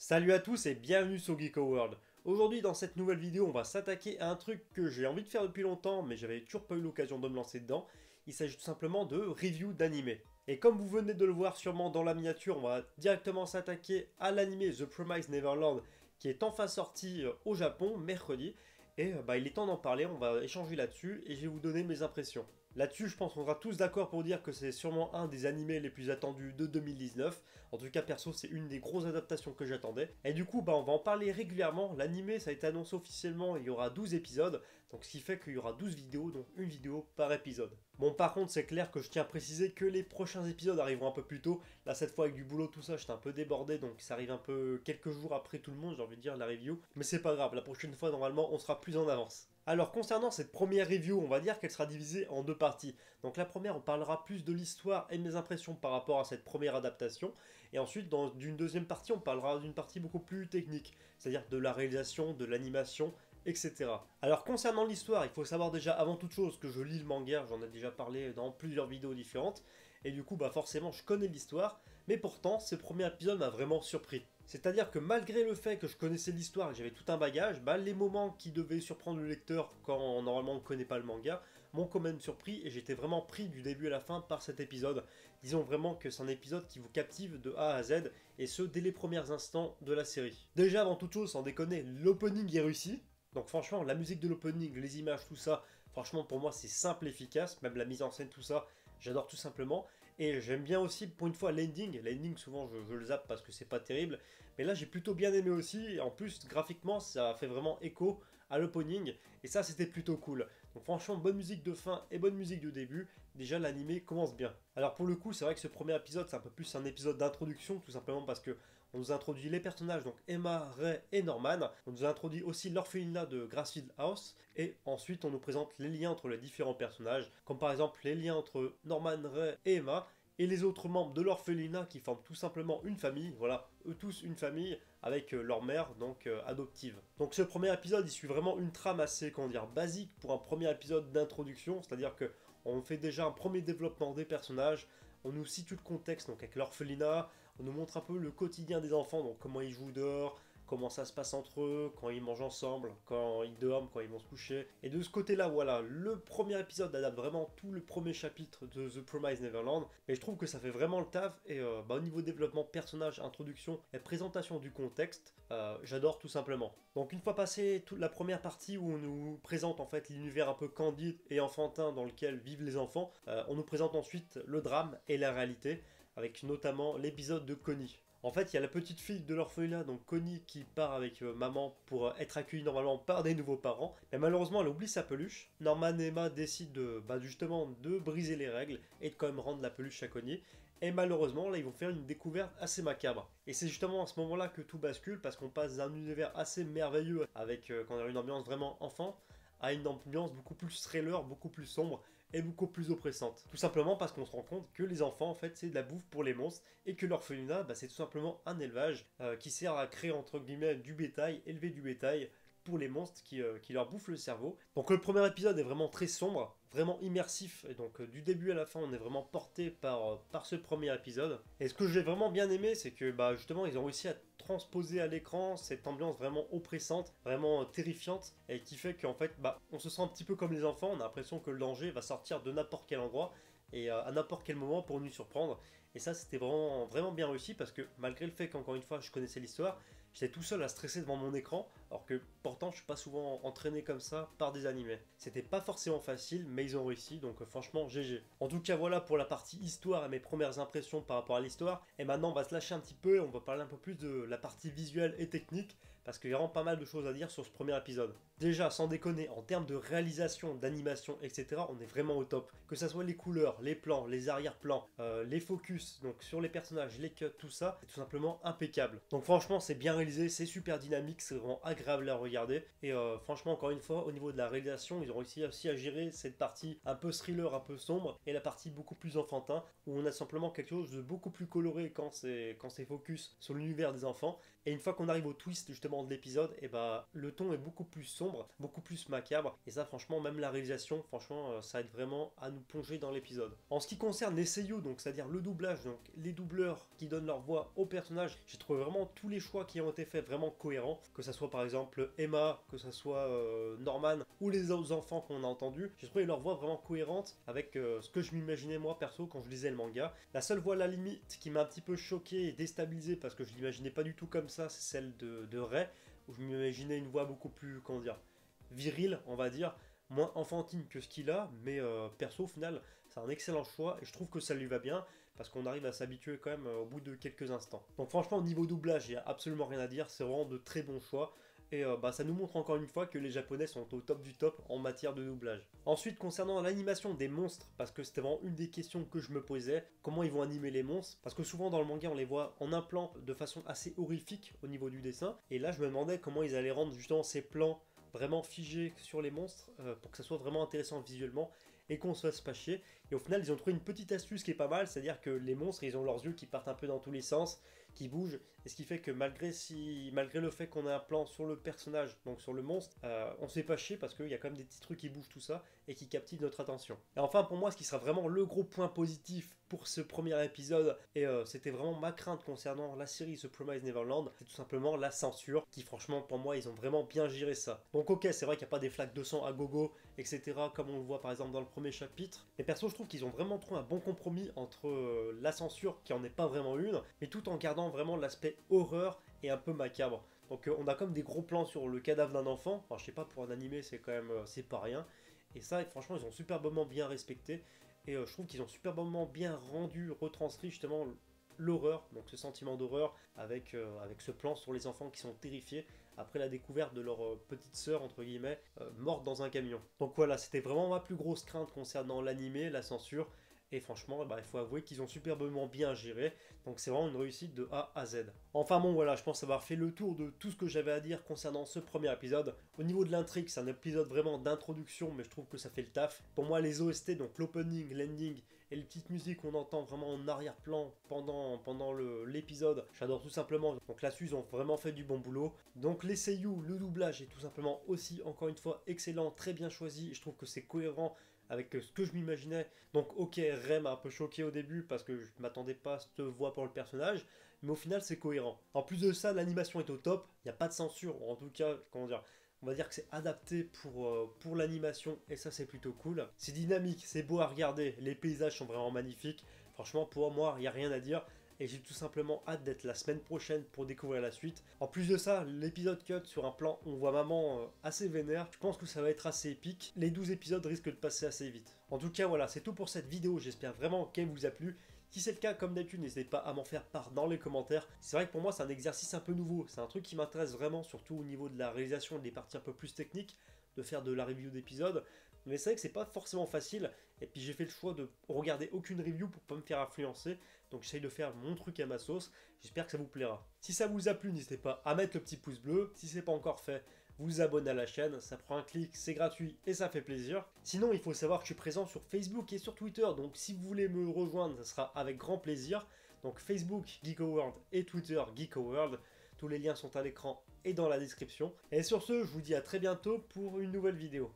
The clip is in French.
Salut à tous et bienvenue sur Geeko World. Aujourd'hui dans cette nouvelle vidéo on va s'attaquer à un truc que j'ai envie de faire depuis longtemps mais j'avais toujours pas eu l'occasion de me lancer dedans. Il s'agit tout simplement de review d'animé. Et comme vous venez de le voir sûrement dans la miniature, on va directement s'attaquer à l'animé The Promised Neverland qui est enfin sorti au Japon mercredi. Et il est temps d'en parler, on va échanger là-dessus et je vais vous donner mes impressions. Là-dessus, je pense qu'on sera tous d'accord pour dire que c'est sûrement un des animés les plus attendus de 2019. En tout cas, perso, c'est une des grosses adaptations que j'attendais. Et du coup, on va en parler régulièrement. L'animé, ça a été annoncé officiellement, il y aura 12 épisodes. Donc, ce qui fait qu'il y aura 12 vidéos, donc une vidéo par épisode. Bon, par contre, c'est clair que je tiens à préciser que les prochains épisodes arriveront un peu plus tôt. Là, cette fois, avec du boulot, tout ça, j'étais un peu débordé. Donc, ça arrive un peu quelques jours après tout le monde, j'ai envie de dire, la review. Mais c'est pas grave, la prochaine fois, normalement, on sera plus en avance. Alors concernant cette première review, on va dire qu'elle sera divisée en deux parties. Donc la première, on parlera plus de l'histoire et de mes impressions par rapport à cette première adaptation. Et ensuite, dans une deuxième partie, on parlera d'une partie beaucoup plus technique, c'est-à-dire de la réalisation, de l'animation, etc. Alors concernant l'histoire, il faut savoir déjà avant toute chose que je lis le manga, j'en ai déjà parlé dans plusieurs vidéos différentes. Et du coup, forcément, je connais l'histoire. Mais pourtant, ce premier épisode m'a vraiment surpris. C'est-à-dire que malgré le fait que je connaissais l'histoire et que j'avais tout un bagage, les moments qui devaient surprendre le lecteur quand normalement on ne connaît pas le manga m'ont quand même surpris et j'étais vraiment pris du début à la fin par cet épisode. Disons vraiment que c'est un épisode qui vous captive de A à Z et ce dès les premiers instants de la série. Déjà avant toute chose, sans déconner, l'opening est réussi. Donc franchement, la musique de l'opening, les images, tout ça, franchement pour moi c'est simple et efficace, même la mise en scène, tout ça, j'adore tout simplement. Et j'aime bien aussi pour une fois l'ending. L'ending souvent je le zappe parce que c'est pas terrible. Mais là j'ai plutôt bien aimé aussi. Et en plus graphiquement ça fait vraiment écho à l'opening. Et ça c'était plutôt cool. Donc franchement bonne musique de fin et bonne musique de début. Déjà l'animé commence bien. Alors pour le coup c'est vrai que ce premier épisode c'est un peu plus un épisode d'introduction. Tout simplement parce que on nous introduit les personnages, donc Emma, Ray et Norman. On nous introduit aussi l'orphelinat de Grassfield House. Et ensuite, on nous présente les liens entre les différents personnages, comme par exemple les liens entre Norman, Ray et Emma, et les autres membres de l'orphelinat qui forment tout simplement une famille, voilà, eux tous une famille, avec leur mère, donc adoptive. Donc ce premier épisode, il suit vraiment une trame assez, comment dire, basique pour un premier épisode d'introduction, c'est-à-dire que on fait déjà un premier développement des personnages, on nous situe le contexte, donc avec l'orphelinat, on nous montre un peu le quotidien des enfants, donc comment ils jouent dehors, comment ça se passe entre eux, quand ils mangent ensemble, quand ils dorment, quand ils vont se coucher. Et de ce côté-là, voilà, le premier épisode adapte vraiment tout le premier chapitre de The Promised Neverland. Et je trouve que ça fait vraiment le taf. Et au niveau développement personnage, introduction et présentation du contexte, j'adore tout simplement. Donc une fois passé toute la première partie où on nous présente en fait l'univers un peu candide et enfantin dans lequel vivent les enfants, on nous présente ensuite le drame et la réalité, avec notamment l'épisode de Connie. En fait, il y a la petite fille de l'orphelinat, donc Connie, qui part avec maman pour être accueillie normalement par des nouveaux parents. Mais malheureusement, elle oublie sa peluche. Norman et Emma décident justement de briser les règles et de quand même rendre la peluche à Connie. Et malheureusement, là, ils vont faire une découverte assez macabre. Et c'est justement à ce moment-là que tout bascule, parce qu'on passe d'un univers assez merveilleux, avec quand on a une ambiance vraiment enfant, à une ambiance beaucoup plus thriller, beaucoup plus sombre et beaucoup plus oppressante. Tout simplement parce qu'on se rend compte que les enfants, en fait, c'est de la bouffe pour les monstres et que l'orphelinat, c'est tout simplement un élevage qui sert à créer, entre guillemets, du bétail, élever du bétail pour les monstres qui leur bouffent le cerveau. Donc le premier épisode est vraiment très sombre, vraiment immersif, et donc du début à la fin on est vraiment porté par ce premier épisode. Et ce que j'ai vraiment bien aimé, c'est que justement ils ont réussi à transposer à l'écran cette ambiance vraiment oppressante, vraiment terrifiante, et qui fait qu'en fait on se sent un petit peu comme les enfants, on a l'impression que le danger va sortir de n'importe quel endroit, et à n'importe quel moment pour nous surprendre. Et ça c'était vraiment, vraiment bien réussi, parce que malgré le fait qu'encore une fois je connaissais l'histoire, j'étais tout seul à stresser devant mon écran, alors que pourtant je suis pas souvent entraîné comme ça par des animés. C'était pas forcément facile, mais ils ont réussi, donc franchement GG. En tout cas voilà pour la partie histoire et mes premières impressions par rapport à l'histoire. Et maintenant on va se lâcher un petit peu et on va parler un peu plus de la partie visuelle et technique, parce qu'il y a vraiment pas mal de choses à dire sur ce premier épisode. Déjà, sans déconner, en termes de réalisation, d'animation, etc., on est vraiment au top. Que ça soit les couleurs, les plans, les arrière-plans, les focus, donc sur les personnages, les cuts, tout ça, c'est tout simplement impeccable. Donc franchement, c'est bien réalisé, c'est super dynamique, c'est vraiment agréable à regarder. Et franchement, encore une fois, au niveau de la réalisation, ils ont réussi aussi à gérer cette partie un peu thriller, un peu sombre, et la partie beaucoup plus enfantin, où on a simplement quelque chose de beaucoup plus coloré quand c'est focus sur l'univers des enfants, Et une fois qu'on arrive au twist justement de l'épisode, et bah le ton est beaucoup plus sombre, beaucoup plus macabre. Et ça franchement, même la réalisation, franchement, ça aide vraiment à nous plonger dans l'épisode. En ce qui concerne les seiyuu, donc c'est-à-dire le doublage, donc les doubleurs qui donnent leur voix aux personnages, j'ai trouvé vraiment tous les choix qui ont été faits vraiment cohérents. Que ça soit par exemple Emma, que ça soit Norman ou les autres enfants qu'on a entendus, j'ai trouvé leur voix vraiment cohérente avec ce que je m'imaginais moi perso quand je lisais le manga. La seule voix à la limite qui m'a un petit peu choqué et déstabilisé parce que je l'imaginais pas du tout comme ça, c'est celle de Rei, où je m'imaginais une voix beaucoup plus, comment dire, virile, on va dire, moins enfantine que ce qu'il a, mais perso au final c'est un excellent choix et je trouve que ça lui va bien parce qu'on arrive à s'habituer quand même au bout de quelques instants. Donc franchement au niveau doublage il n'y a absolument rien à dire, c'est vraiment de très bons choix. Et ça nous montre encore une fois que les japonais sont au top du top en matière de doublage. Ensuite concernant l'animation des monstres, parce que c'était vraiment une des questions que je me posais, comment ils vont animer les monstres, parce que souvent dans le manga on les voit en un plan de façon assez horrifique au niveau du dessin, et là je me demandais comment ils allaient rendre justement ces plans vraiment figés sur les monstres pour que ça soit vraiment intéressant visuellement et qu'on se fasse pas chier. Et au final ils ont trouvé une petite astuce qui est pas mal, c'est-à-dire que les monstres ils ont leurs yeux qui partent un peu dans tous les sens, qui bougent, et ce qui fait que malgré le fait qu'on ait un plan sur le personnage, donc sur le monstre, on se fait pas chier parce qu'il y a quand même des petits trucs qui bougent tout ça et qui captivent notre attention. Et enfin pour moi ce qui sera vraiment le gros point positif pour ce premier épisode, et c'était vraiment ma crainte concernant la série The Promised Neverland, c'est tout simplement la censure, qui franchement pour moi ils ont vraiment bien géré ça. Donc ok c'est vrai qu'il n'y a pas des flaques de sang à gogo, etc. comme on le voit par exemple dans le premier chapitre, mais perso je trouve qu'ils ont vraiment trouvé un bon compromis entre la censure qui en est pas vraiment une, mais tout en gardant vraiment l'aspect horreur et un peu macabre. Donc on a comme des gros plans sur le cadavre d'un enfant, enfin je sais pas pour un animé c'est quand même c'est pas rien, et ça franchement ils ont superbement bien respecté, et je trouve qu'ils ont superbement bien rendu, retranscrit justement l'horreur, donc ce sentiment d'horreur avec ce plan sur les enfants qui sont terrifiés après la découverte de leur petite sœur entre guillemets morte dans un camion. Donc voilà, c'était vraiment ma plus grosse crainte concernant l'animé, la censure. Et franchement, il faut avouer qu'ils ont superbement bien géré. Donc c'est vraiment une réussite de A à Z. Enfin bon, voilà, je pense avoir fait le tour de tout ce que j'avais à dire concernant ce premier épisode. Au niveau de l'intrigue, c'est un épisode vraiment d'introduction, mais je trouve que ça fait le taf. Pour moi, les OST, donc l'opening, l'ending, et les petites musiques qu'on entend vraiment en arrière-plan pendant l'épisode, j'adore tout simplement. Donc là-dessus, ils ont vraiment fait du bon boulot. Donc les seiyuu, le doublage est tout simplement aussi, encore une fois, excellent, très bien choisi. Je trouve que c'est cohérent avec ce que je m'imaginais. Donc ok, Rei m'a un peu choqué au début parce que je m'attendais pas à cette voix pour le personnage, mais au final c'est cohérent. En plus de ça, l'animation est au top, il n'y a pas de censure, ou en tout cas, comment dire, on va dire que c'est adapté pour l'animation, et ça c'est plutôt cool. C'est dynamique, c'est beau à regarder, les paysages sont vraiment magnifiques. Franchement, pour moi, il n'y a rien à dire. Et j'ai tout simplement hâte d'être la semaine prochaine pour découvrir la suite. En plus de ça, l'épisode cut sur un plan où on voit maman assez vénère, je pense que ça va être assez épique. Les 12 épisodes risquent de passer assez vite. En tout cas voilà, c'est tout pour cette vidéo, j'espère vraiment qu'elle vous a plu. Si c'est le cas, comme d'habitude, n'hésitez pas à m'en faire part dans les commentaires. C'est vrai que pour moi c'est un exercice un peu nouveau, c'est un truc qui m'intéresse vraiment, surtout au niveau de la réalisation des parties un peu plus techniques, de faire de la review d'épisodes. Mais c'est vrai que c'est pas forcément facile, et puis j'ai fait le choix de regarder aucune review pour pas me faire influencer, donc j'essaye de faire mon truc à ma sauce, j'espère que ça vous plaira. Si ça vous a plu, n'hésitez pas à mettre le petit pouce bleu, si c'est pas encore fait, vous abonnez à la chaîne, ça prend un clic, c'est gratuit et ça fait plaisir. Sinon il faut savoir que je suis présent sur Facebook et sur Twitter, donc si vous voulez me rejoindre, ça sera avec grand plaisir. Donc Facebook GeekoWorld et Twitter GeekoWorld, tous les liens sont à l'écran et dans la description. Et sur ce, je vous dis à très bientôt pour une nouvelle vidéo.